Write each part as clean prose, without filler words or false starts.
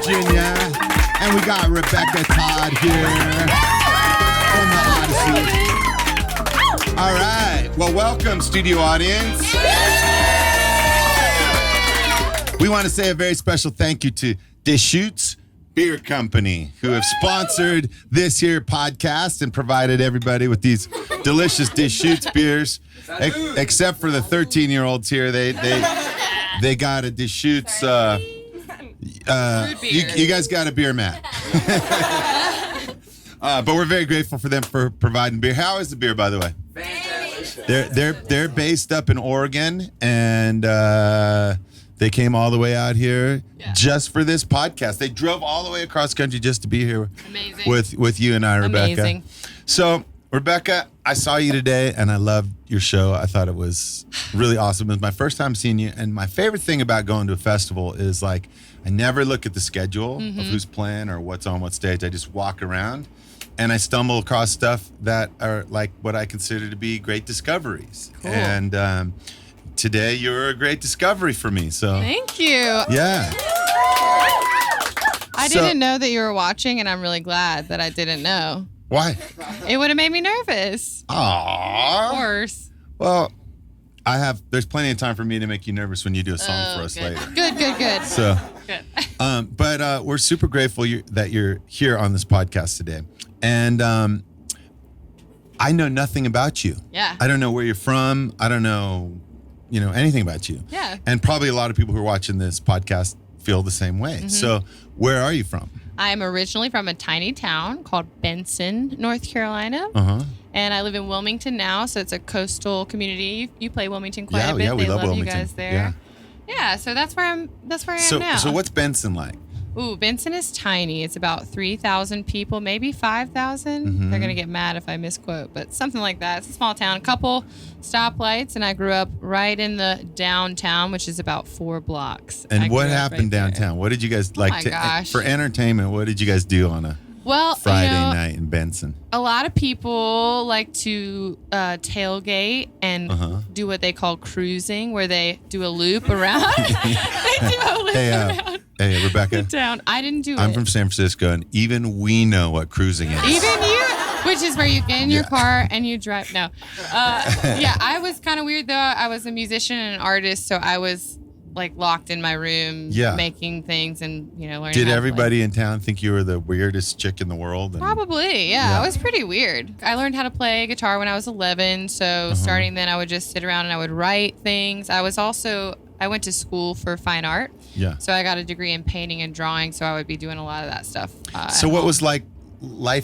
Virginia. And we got Rebekah Todd here from The Odyssey. All right. Well, welcome, studio audience. We want to say a very special thank you to Deschutes Beer Company, who have sponsored this here podcast and provided everybody with these delicious Deschutes beers. Except for the 13-year-olds here, they got a Deschutes. You guys got a beer mat. But we're very grateful for them for providing beer. How is the beer, by the way? Fantastic. They're based up in Oregon, and they came all the way out here just for this podcast. They drove all the way across country just to be here with you and I, Rebekah. Amazing. So, Rebekah, I saw you today, and I loved your show. I thought it was really awesome. It was my first time seeing you, and my favorite thing about going to a festival is, like, I never look at the schedule of who's playing or what's on what stage. I just walk around, and I stumble across stuff that are, like, what I consider to be great discoveries. Cool. And today, you're a great discovery for me. So thank you. Yeah. I didn't know that you were watching, and I'm really glad that I didn't know. Why? It would have made me nervous. Aww. Of course. Well, there's plenty of time for me to make you nervous when you do a song for us later. Good. So, good. But we're super grateful that you're here on this podcast today. And I know nothing about you. Yeah. I don't know where you're from. I don't know, anything about you. Yeah. And probably a lot of people who are watching this podcast feel the same way. Mm-hmm. So where are you from? I'm originally from a tiny town called Benson, North Carolina. Uh-huh. And I live in Wilmington now, so it's a coastal community. You play Wilmington quite a bit. Yeah, we love Wilmington. You guys there. Yeah, so that's where I am now. So what's Benson like? Ooh, Benson is tiny. It's about 3,000 people, maybe 5,000. Mm-hmm. They're going to get mad if I misquote, but something like that. It's a small town, a couple stoplights, and I grew up right in the downtown, which is about 4 blocks. And what happened downtown? What did you guys like for entertainment? What did you guys do on a Friday night in Benson? A lot of people like to tailgate and do what they call cruising, where they do a loop around. Around. Hey, Rebekah. Down. I didn't do it. I'm from San Francisco, and even we know what cruising is. Even you, which is where you get in your car and you drive. No. I was kind of weird, though. I was a musician and an artist, so I was like locked in my room making things and, learning. Did everybody in town think you were the weirdest chick in the world? Probably, yeah. I was pretty weird. I learned how to play guitar when I was 11, so starting then I would just sit around and I would write things. I went to school for fine art. Yeah. So I got a degree in painting and drawing, so I would be doing a lot of that stuff. So what was life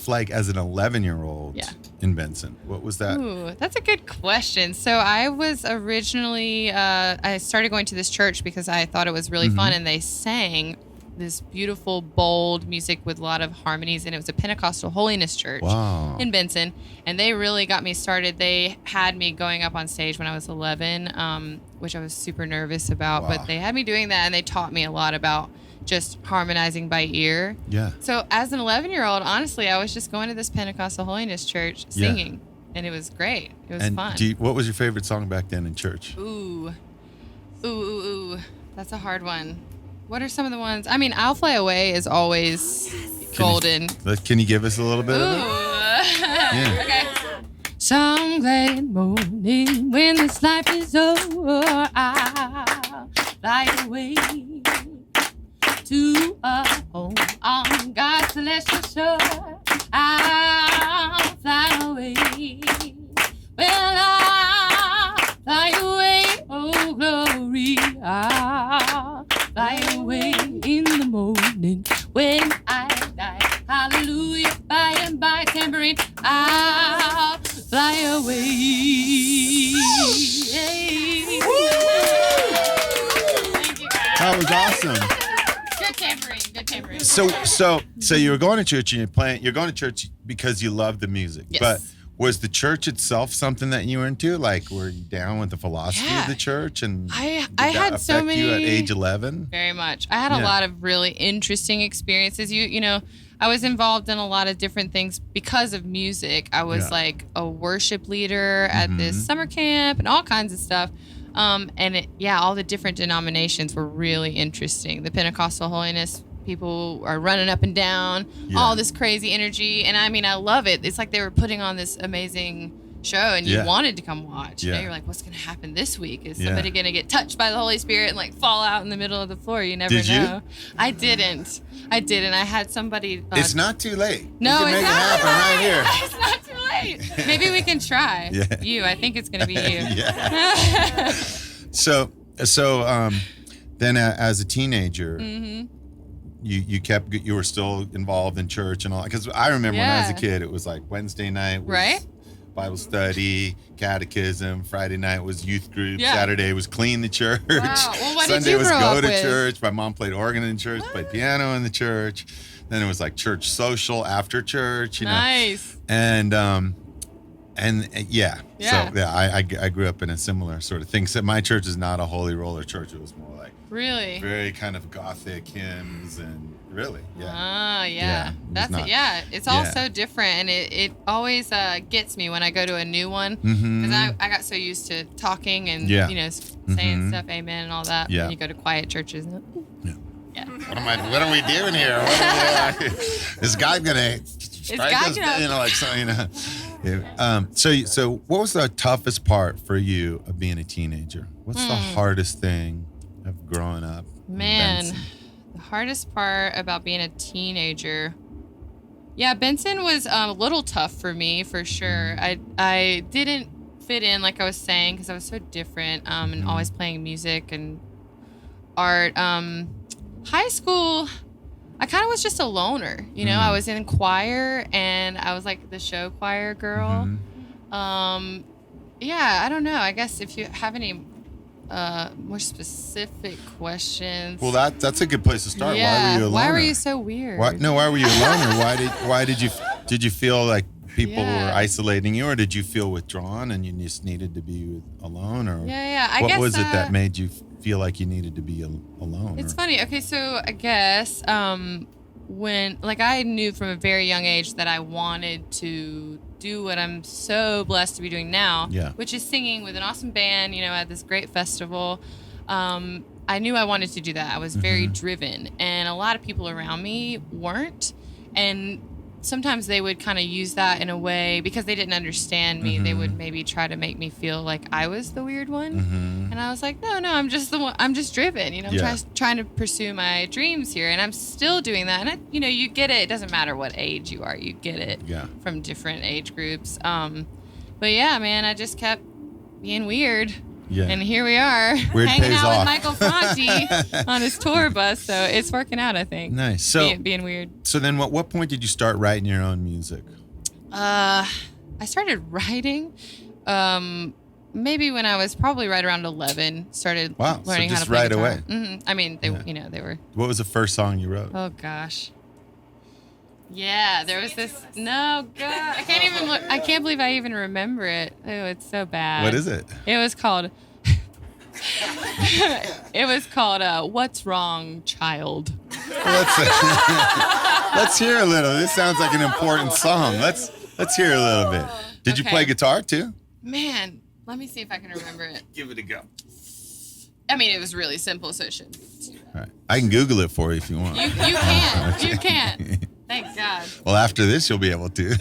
like as an 11-year-old in Benson? What was that? Ooh, that's a good question. So I was originally, I started going to this church because I thought it was really fun, and they sang this beautiful, bold music with a lot of harmonies, and it was a Pentecostal holiness church in Benson, and they really got me started. They had me going up on stage when I was 11, which I was super nervous about, but they had me doing that, and they taught me a lot about just harmonizing by ear. Yeah. So as an 11-year-old, honestly, I was just going to this Pentecostal holiness church singing, and it was great. It was fun. What was your favorite song back then in church? Ooh. That's a hard one. What are some of the ones? I mean, I'll Fly Away is always golden. Can you give us a little bit of it? Yeah. Okay. Some glad morning when this life is over, I'll fly away to a home on God's celestial shore. I'll fly away. Well, I'll fly away, oh glory. I'll fly away in the morning when I die. Hallelujah, by and by tambourine, I'll fly away. Thank you, guys. That was awesome. Good tambourine. So you were going to church and you're going to church because you love the music. Yes. But was the church itself something that you were into? Like, were you down with the philosophy of the church? And I had so many. You at age 11? Very much. I had a lot of really interesting experiences. You know, I was involved in a lot of different things because of music. I was like a worship leader at this summer camp and all kinds of stuff. And all the different denominations were really interesting. The Pentecostal holiness people are running up and down, all this crazy energy. And I mean, I love it. It's like they were putting on this amazing show and you wanted to come watch. You know, you're like, what's going to happen this week? Is somebody going to get touched by the Holy Spirit and like fall out in the middle of the floor? You never know. You? I didn't. I had somebody. It's not too late. No, you can make it happen right here. It's not too late. Maybe we can try. I think it's going to be you. So then as a teenager, you were still involved in church and all, because I remember when I was a kid, it was like Wednesday night was Bible study, catechism. Friday night was youth group. Saturday was clean the church. Wow. Well, what Sunday did you was grow go up to with? church. My mom played organ in church, played piano in the church. Then it was like church social after church. You know. Nice. And I grew up in a similar sort of thing. Except my church is not a holy roller church. It was more like very kind of gothic hymns and really that's it. It's all so different, and it always gets me when I go to a new one, because I got so used to talking and saying stuff, amen and all that. When you go to quiet churches. What are we doing here? Is God gonna strike us? So what was the toughest part for you of being a teenager? What's the hardest thing of growing up? Man, the hardest part about being a teenager. Yeah, Benson was a little tough for me, for sure. I didn't fit in, like I was saying, because I was so different, and always playing music and art. High school, I kind of was just a loner. You know, I was in choir, and I was like the show choir girl. I don't know. I guess if you have any more specific questions. Well, that's a good place to start. Why were you a loner? Why were you so weird? Why were you a loner? Why did you feel like people were isolating you, or did you feel withdrawn and you just needed to be alone, or I guess, what was it that made you feel like you needed to be alone? It's funny. Okay, so I guess when I knew from a very young age that I wanted to do what I'm so blessed to be doing now, which is singing with an awesome band, at this great festival. I knew I wanted to do that. I was very driven, and a lot of people around me weren't. And sometimes they would kind of use that in a way, because they didn't understand me. They would maybe try to make me feel like I was the weird one. And I was like, no, I'm just the one. I'm just driven. I'm trying to pursue my dreams here, and I'm still doing that. And you get it. It doesn't matter what age you are. You get it from different age groups. But yeah, man, I just kept being weird. Yeah. And here we are, weird hanging out off. with Michael Franti on his tour bus. So it's working out, I think. Nice. So being weird. So then, what point did you start writing your own music? I started writing, maybe when I was probably right around 11. Started learning how to play guitar. Right away. I mean, they were. What was the first song you wrote? Oh gosh. Yeah, there was this. No, God, I can't even look. I can't believe I even remember it. Oh, it's so bad. What is it? It was called. What's Wrong, Child? Let's hear a little. This sounds like an important song. Let's hear a little bit. Did you play guitar too? Man, let me see if I can remember it. Give it a go. I mean, it was really simple, so it shouldn't be too bad. All right. I can Google it for you if you want. You can. You can. Thank God. Well, after this, you'll be able to.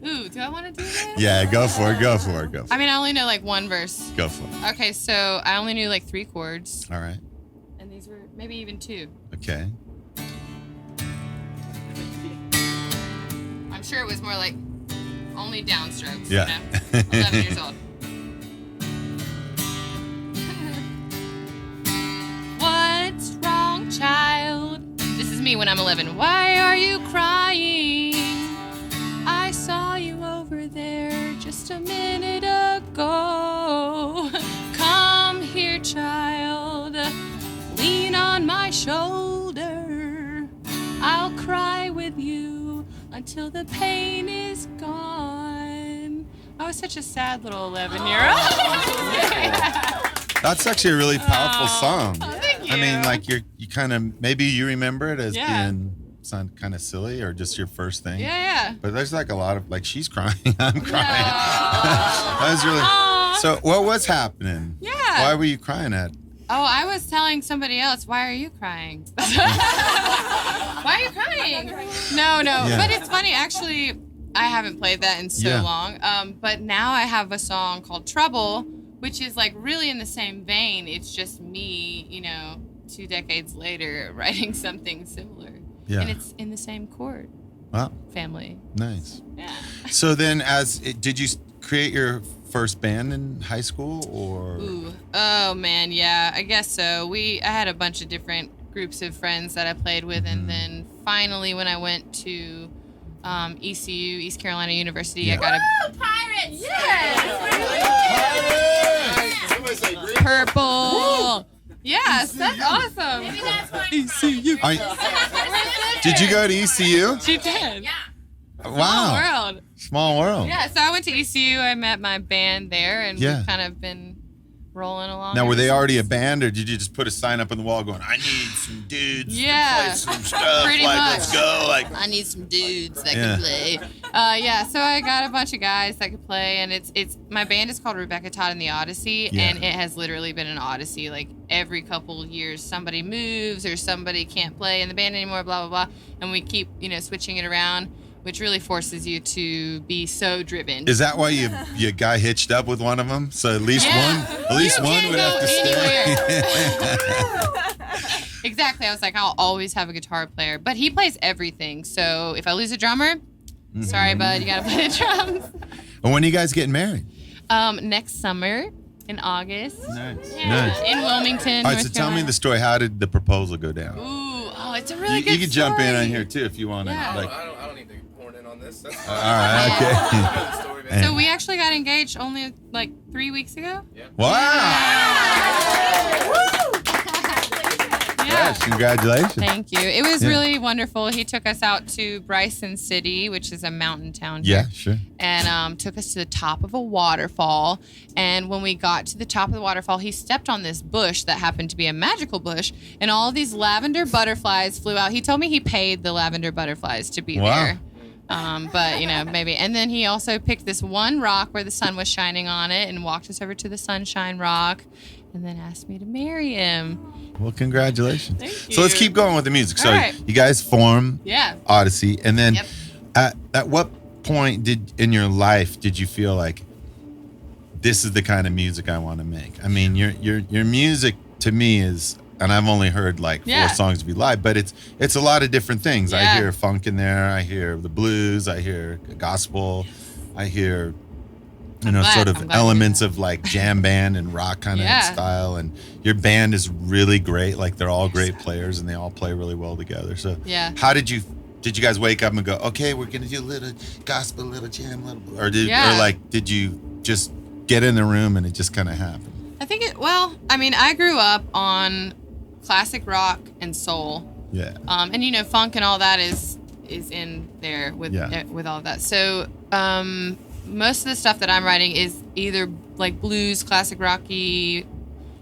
Ooh, do I want to do this? Yeah, go for it. I mean, I only know one verse. Go for it. Okay, so I only knew 3 chords. All right. And these were maybe even 2. Okay. I'm sure it was more only downstrokes. Yeah. 11 years old. What's wrong, child? This is me when I'm 11. Why are you crying? I saw you over there just a minute ago. Come here, child. Lean on my shoulder. I'll cry with you until the pain is gone. I was such a sad little 11-year-old. That's actually a really powerful song. Oh, thank you. I mean, you kind of, maybe you remember it as being sound kind of silly or just your first thing. Yeah. But there's a lot of, she's crying, I'm crying. That was really, so what was happening? Yeah. Why were you crying at Oh, I was telling somebody else, why are you crying? Why are you crying? No. Yeah. But it's funny, actually, I haven't played that in so long. But now I have a song called Trouble, which is like really in the same vein. It's just me, 2 decades later writing something similar. Yeah. And it's in the same chord family. Nice. Yeah. So then did you create your first band in high school or? Ooh. Oh man, yeah, I guess so. I had a bunch of different groups of friends that I played with, and then finally when I went to ECU, East Carolina University, I got a Pirates! Pirates! purple. Yes, that's awesome. Maybe that's why ECU. Did you go to ECU? She did. Yeah. Wow. World. Small world. Yeah, so I went to ECU. I met my band there, and Yeah. we've kind of been rolling along. Now, were ever they since. already a band, or did you just put a sign up on the wall going, "I need some dudes to play some stuff, pretty let's much. go"? Like, I need some dudes that Yeah. can play. So I got a bunch of guys that could play, and it's my band is called Rebekah Todd The Odyssey, Yeah. and it has literally been an odyssey. Like every couple of years, somebody moves or somebody can't play in the band anymore, blah blah blah, and we keep switching it around, which really forces you to be so driven. is that why you got hitched up with one of them? So at least one would have to stay. Exactly. I was like, I'll always have a guitar player, but he plays everything. So if I lose a drummer, sorry, bud, you gotta play the drums. And when are you guys getting married? Next summer in August. Nice. Yeah, Nice. in Wilmington. All right, North so tell me Carolina. the story. How did the proposal go down? Ooh, it's a really good You can jump in story. on here too if you want to. Yeah. Like, I don't need to horn in on this. That's all right, okay. the story, man. So we actually got engaged only like 3 weeks ago. Wow. Yeah. Yes, congratulations. Thank you. It was Yeah. really wonderful. He took us out to Bryson City, which is a mountain town Yeah, here. sure. And took us to the top of a waterfall. And when we got to the top of the waterfall, he stepped on this bush that happened to be a magical bush, and all of these lavender butterflies flew out. He told me he paid the lavender butterflies to be Wow. there. But maybe. And then he also picked this one rock where the sun was shining on it and walked us over to the Sunshine Rock, and then asked me to marry him. Well, congratulations. Thank So let's you. keep going with the music. So All right. you guys form Yeah. Odyssey, and then Yep. at what point in your life did you feel like this is the kind of music I want to make? I mean, your music to me is, and I've only heard like 4 songs of you live, but it's a lot of different things. I Yeah. hear funk in there, I hear the blues, I hear gospel, I hear sort I'm of glad elements of like jam band and rock kind of Yeah. style. And your band is really great. Like they're all great players and they all play really well together. So Yeah. how did you guys wake up and go, okay, we're gonna do a little gospel, a little jam, a little, or did you just get in the room and it just kind of happened? I think I grew up on classic rock and soul. Yeah. And funk and all that is in there with all of that. So most of the stuff that I'm writing is either like blues, classic rocky,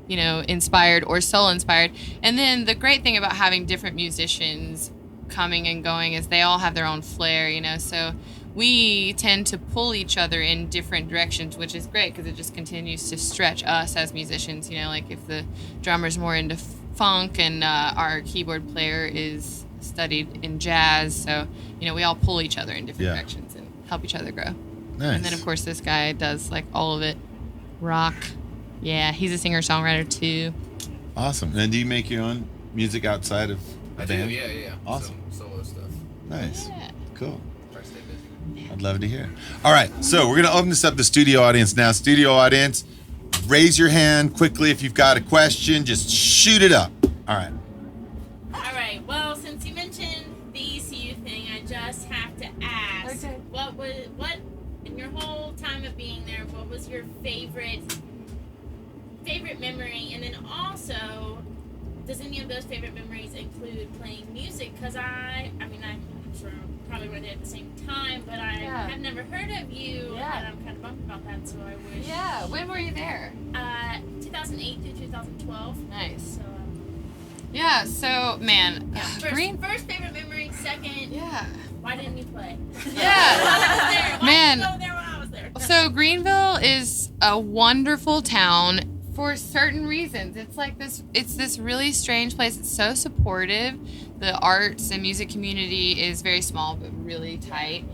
inspired, or soul inspired. And then the great thing about having different musicians coming and going is they all have their own flair, so we tend to pull each other in different directions, which is great because it just continues to stretch us as musicians. Like if the drummer's more into funk and our keyboard player is studied in jazz, so we all pull each other in different directions and help each other grow. Nice. And then of course this guy does like all of it, rock. Yeah, he's a singer-songwriter too. Awesome. And do you make your own music outside of a I band? do, yeah. Awesome. Solo stuff. Nice. Yeah. Cool. Try to stay busy. I'd love to hear. All right, so we're going to open this up to the studio audience now. Studio audience, raise your hand quickly if you've got a question. Just shoot it up. All right. All right. Well, since you mentioned the ECU thing, I just have to ask, what in your whole time of being there, what was your favorite memory? And then also, does any of those favorite memories include playing music? Because I'm sure probably were there at the same time, but I have never heard of you, and I'm kind of bummed about that. So I wish. Yeah. When were you there? 2008 through 2012. Nice. So. Yeah. So man, First favorite memory. Second. Yeah. Why didn't you play? Yeah. Why Man. didn't you go there when I was there? So Greenville is a wonderful town for certain reasons. It's like it's this really strange place. It's so supportive. The arts and music community is very small but really tight.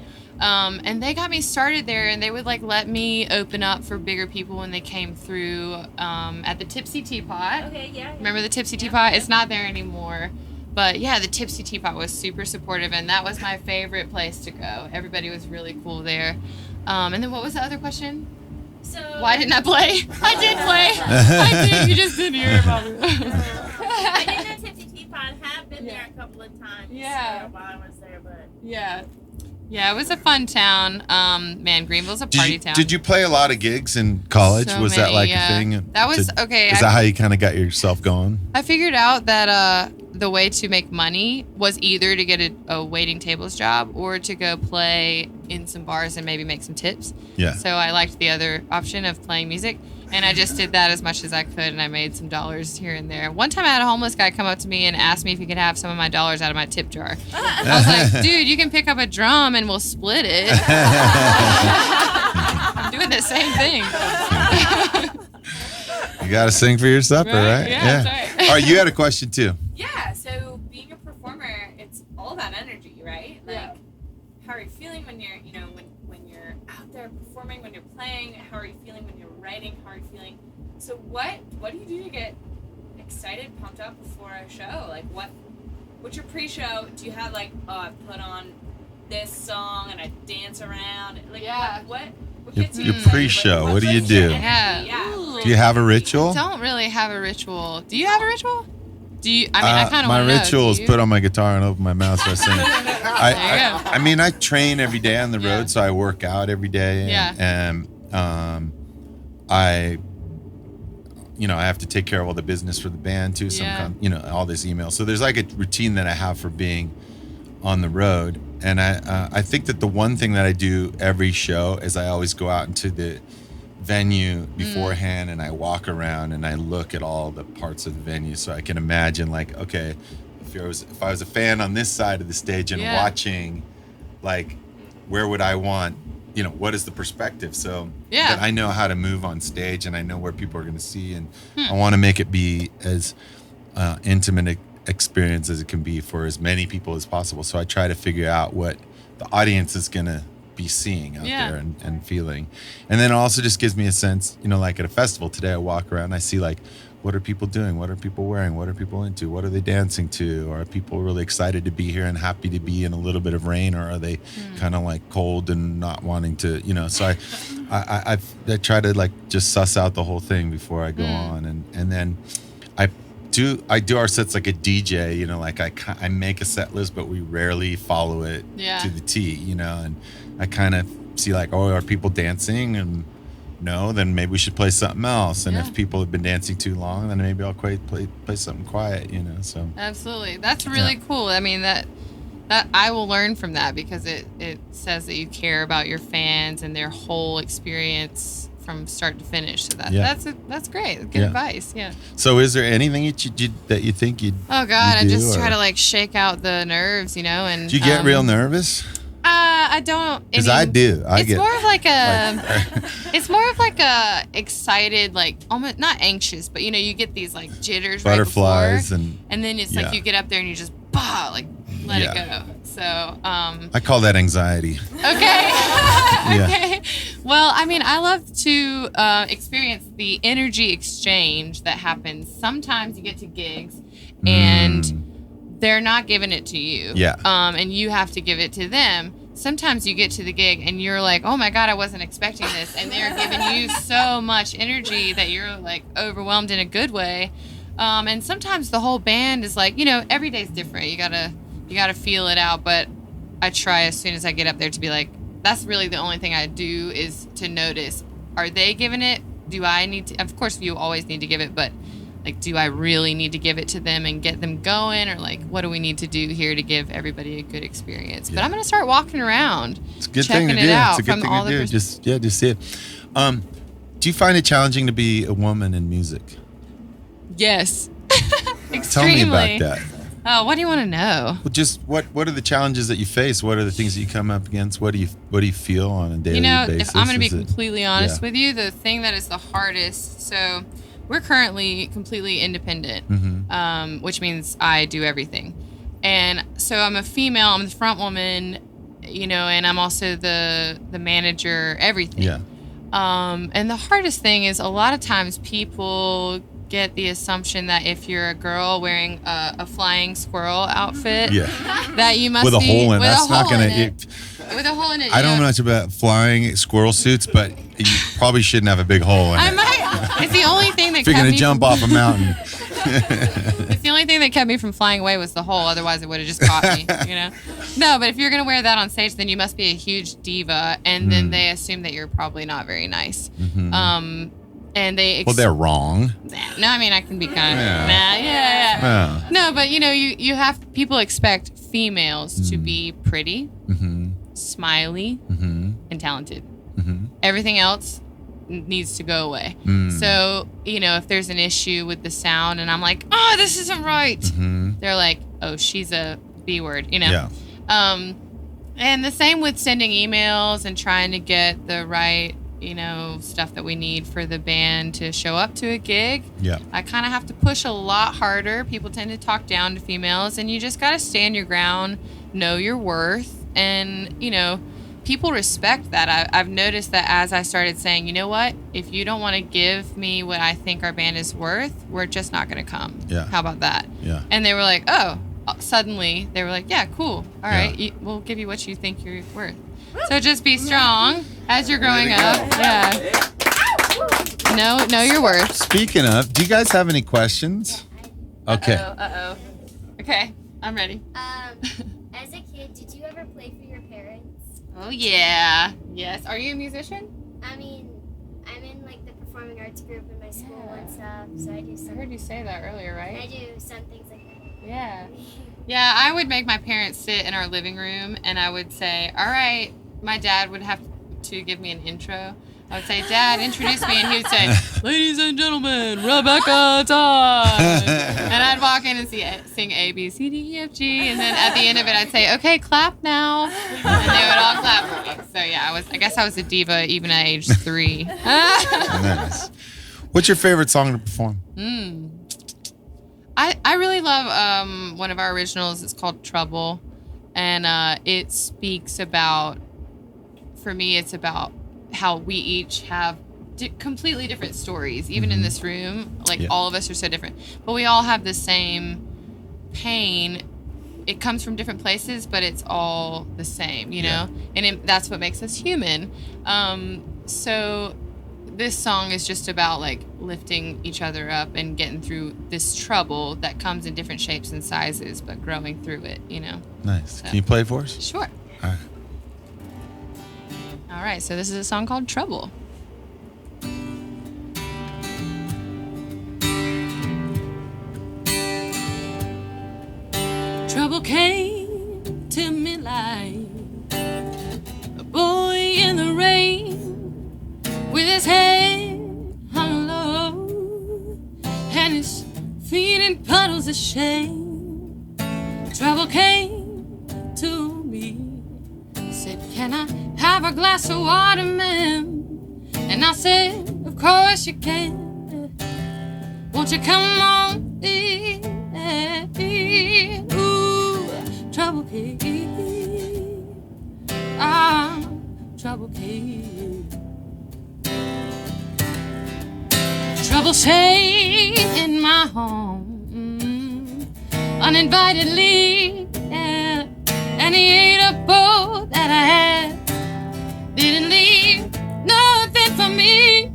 And they got me started there, and they would like let me open up for bigger people when they came through at the Tipsy Teapot. Okay, yeah. Remember the Tipsy Teapot? It's not there anymore. But yeah, the Tipsy Teapot was super supportive, and that was my favorite place to go. Everybody was really cool there. And then what was the other question? So Why didn't I play? I did play. I did. You just didn't hear about it. I didn't know Tipsy Teapot. Have been there a couple of times. Yeah. While I was there, but Yeah. Yeah, it was a fun town. Man, Greenville's a party town. Did you play a lot of gigs in college? So was that many, like yeah. a thing? That was okay. Is that how you kind of got yourself going? I figured out that the way to make money was either to get a waiting tables job or to go play in some bars and maybe make some tips. Yeah. So I liked the other option of playing music, and I just did that as much as I could, and I made some dollars here and there. One time I had a homeless guy come up to me and ask me if he could have some of my dollars out of my tip jar. I was like, dude, you can pick up a drum and we'll split it. I'm doing the same thing. You got to sing for your supper, right? Yeah, that's right. All right, you had a question too. Yeah, so being a performer, it's all about energy, right? Like, Yeah. how are you feeling when you're, when you're out there performing, when you're playing? How are you feeling when you're writing? How are you feeling? So what do you do to get excited, pumped up before a show? Like, what's your pre-show? Do you have like, oh, I put on this song and I dance around? Like, Yeah. what Your gets you pre-show, excited? what do you gets your do? energy? Yeah. Do you have a ritual? I don't really have a ritual. Do you have a ritual? Do you? I mean, I kind of my want to know. ritual is Do you? put on my guitar and open my mouth so I sing. There you go. I mean, I train every day on the Yeah. road, so I work out every day. Yeah. And I have to take care of all the business for the band too. All this email. So there's like a routine that I have for being on the road. And I think that the one thing that I do every show is I always go out into the venue beforehand and I walk around and I look at all the parts of the venue so I can imagine, like, okay, if I was a fan on this side of the stage and watching, like, where would I want, what is the perspective, so that I know how to move on stage and I know where people are going to see, and I want to make it be as intimate experience as it can be for as many people as possible. So I try to figure out what the audience is going to be seeing out there and feeling. And then it also just gives me a sense, like at a festival today, I walk around and I see, like, what are people doing? What are people wearing? What are people into? What are they dancing to? Are people really excited to be here and happy to be in a little bit of rain? Or are they kind of like cold and not wanting to, so I try to, like, just suss out the whole thing before I go on. And then I do our sets like a DJ, like I make a set list, but we rarely follow it to the T, and I kind of see, like, oh, are people dancing? And no, then maybe we should play something else. And if people have been dancing too long, then maybe I'll play something quiet, so. Absolutely. That's really cool. I mean, that I will learn from that because it says that you care about your fans and their whole experience from start to finish. So that's great. Good advice. Yeah. So is there anything that you think you'd Oh God, you I just do, try or? to, like, shake out the nerves, and Do you get real nervous? I don't. Because I do. It's more of like it's more of like a excited, like, almost not anxious, but you get these, like, jitters, Butterflies, right before, and then it's like you get up there and you just let it go. So I call that anxiety. okay. Okay. Well, I mean, I love to experience the energy exchange that happens. Sometimes you get to gigs and they're not giving it to you. Yeah. And you have to give it to them. Sometimes you get to the gig and you're like, oh my God, I wasn't expecting this. And they're giving you so much energy that you're, like, overwhelmed in a good way. And sometimes the whole band is like, every day's different. You gotta feel it out. But I try as soon as I get up there to be like, that's really the only thing I do is to notice, are they giving it? Do I need to? Of course, you always need to give it, but, like, do I really need to give it to them and get them going? Or, like, what do we need to do here to give everybody a good experience? But I'm going to start walking around. It's a good thing to do. It's a good thing to do. Just see it. Do you find it challenging to be a woman in music? Yes. Tell Extremely. me about that. Oh, what do you want to know? Well, just what are the challenges that you face? What are the things that you come up against? What do you feel on a daily basis? If I'm going to be completely honest Yeah. with you, the thing that is the hardest, so we're currently completely independent, which means I do everything. And so I'm a female, I'm the front woman, and I'm also the manager, everything. Yeah. And the hardest thing is a lot of times people get the assumption that if you're a girl wearing a flying squirrel outfit, that you must with a be hole in it. with That's a not hole gonna. in it. With a hole in it. I don't know much about flying squirrel suits, but you probably shouldn't have a big hole in I it. might. It's the only thing that If you're kept gonna me jump off a mountain. It's the only thing that kept me from flying away was the hole. Otherwise, it would have just caught me. No, but if you're gonna wear that on stage, then you must be a huge diva, and then they assume that you're probably not very nice. And they Well, they're wrong. No, I mean I can be kind of Yeah. No, but you have people expect females to be pretty, smiley, and talented. Everything else needs to go away. So if there's an issue with the sound, and I'm like, oh, this isn't right, they're like, oh, she's a B word, Yeah. And the same with sending emails and trying to get the right stuff that we need for the band to show up to a gig. Yeah. I kind of have to push a lot harder. People tend to talk down to females, and you just got to stand your ground, know your worth, and people respect that. I've noticed that as I started saying, you know what, if you don't want to give me what I think our band is worth, we're just not going to come. Yeah. How about that? Yeah. And they were like, oh, suddenly they were like, yeah, cool. All right, we'll give you what you think you're worth. So just be strong as you're growing up. Yeah. Know your worth. Speaking of, do you guys have any questions? Okay. Uh-oh. Okay, I'm ready. As a kid, did you ever play for your parents? Oh, yeah. Yes. Are you a musician? I mean, I'm in like the performing arts group in my school and stuff, so I do some. I heard you say that earlier, right? I do some things like that. Yeah. Yeah, I would make my parents sit in our living room, and I would say, all right, my dad would have to give me an intro. I would say, Dad, introduce me, and he would say, ladies and gentlemen, Rebekah Todd. And I'd walk in and sing A, B, C, D, E, F, G, and then at the end of it, I'd say, okay, clap now. And they would all clap for me. So yeah, I guess I was a diva even at age 3. Nice. What's your favorite song to perform? I really love one of our originals. It's called Trouble, and it speaks about, for me, it's about how we each have completely different stories. Even in this room, all of us are so different, but we all have the same pain. It comes from different places, but it's all the same, and that's what makes us human. So this song is just about lifting each other up and getting through this trouble that comes in different shapes and sizes, but growing through it, Nice. So. Can you play for us? Sure. All right. All right, so this is a song called Trouble. Trouble came to me like a boy in the rain, with his head hung low and his feet in puddles of shame. Trouble came to me, said, can I have a glass of water, ma'am? And I said, of course you can. Won't you come on in? Ooh, trouble came. Trouble came. Trouble stayed in my home, uninvitedly, and he ate up all that I had. Didn't leave nothing for me.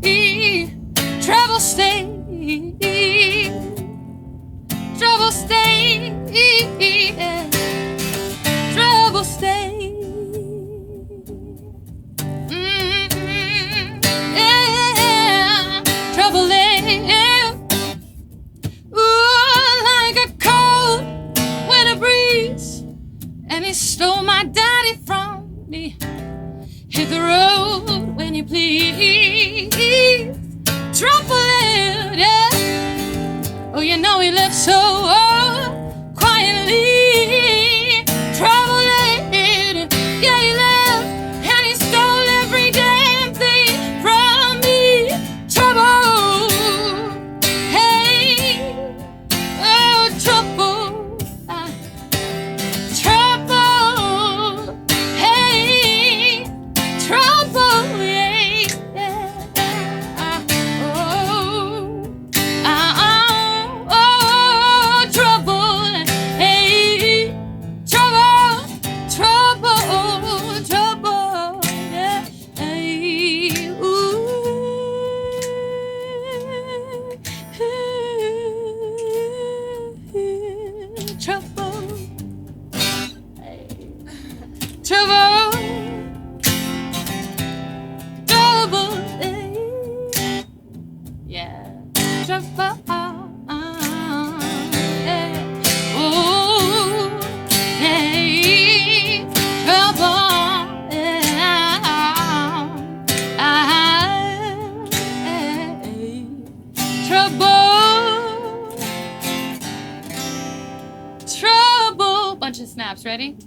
Trouble stayed. Trouble stayed. Trouble stayed. Yeah. Trouble lay. Ooh, like a cold winter breeze. And he stole my daddy from me. Hit the road when you please. Trouble it, yeah. Oh, you know he left so quietly. Trouble it, yeah, he left. And he stole every damn thing from me. Trouble, bunch of snaps. Ready?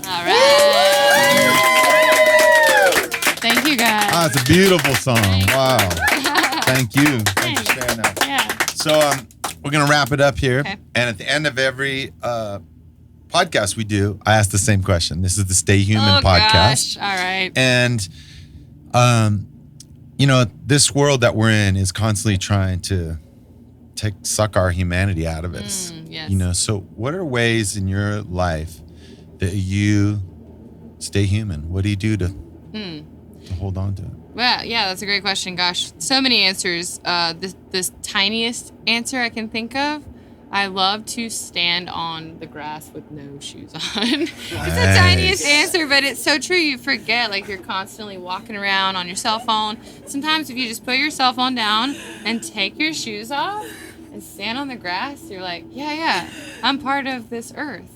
All right. Thank you, guys. Ah, it's a beautiful song. Wow. Thank you. Thanks for sharing that. Yeah. So we're going to wrap it up here. Okay. And at the end of every podcast we do, I ask the same question. This is the Stay Human podcast. Gosh. All right. And, this world that we're in is constantly trying to suck our humanity out of us. Yes. So what are ways in your life that you stay human? What do you do to hold on to it? Well, yeah, that's a great question. Gosh, so many answers. This tiniest answer I can think of, I love to stand on the grass with no shoes on. It's the tiniest answer, but it's so true. You forget, like you're constantly walking around on your cell phone. Sometimes if you just put your cell phone down and take your shoes off and stand on the grass, you're like, yeah, I'm part of this earth.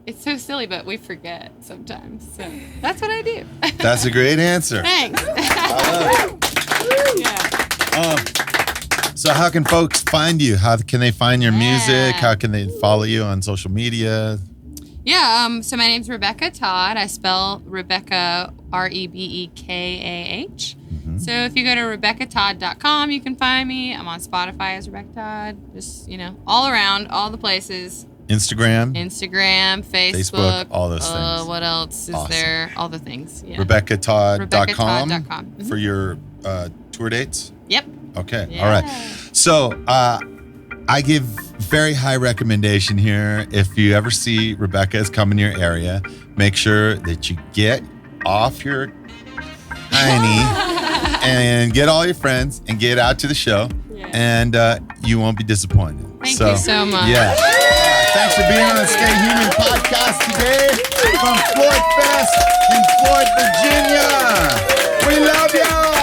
It's so silly, but we forget sometimes. So that's what I do. That's a great answer. Thanks. I love it. Yeah. So how can folks find you? How can they find your music? How can they follow you on social media? Yeah, so my name's Rebekah Todd. I spell Rebekah Rebekah. So if you go to RebekahTodd.com, you can find me. I'm on Spotify as Rebekah Todd. Just, all around, all the places. Instagram, Facebook, all those things. What else is there? All the things. Yeah. RebekahTodd.com for your tour dates? Yep. Okay. Yeah. All right. So I give very high recommendation here. If you ever see Rebekah is coming to your area, make sure that you get off your hiney and get all your friends and get out to the show. Yeah. And you won't be disappointed. Thank you so much. Yeah. Thanks for being on the Stay Human podcast today from FloydFest in Floyd, Virginia. We love you.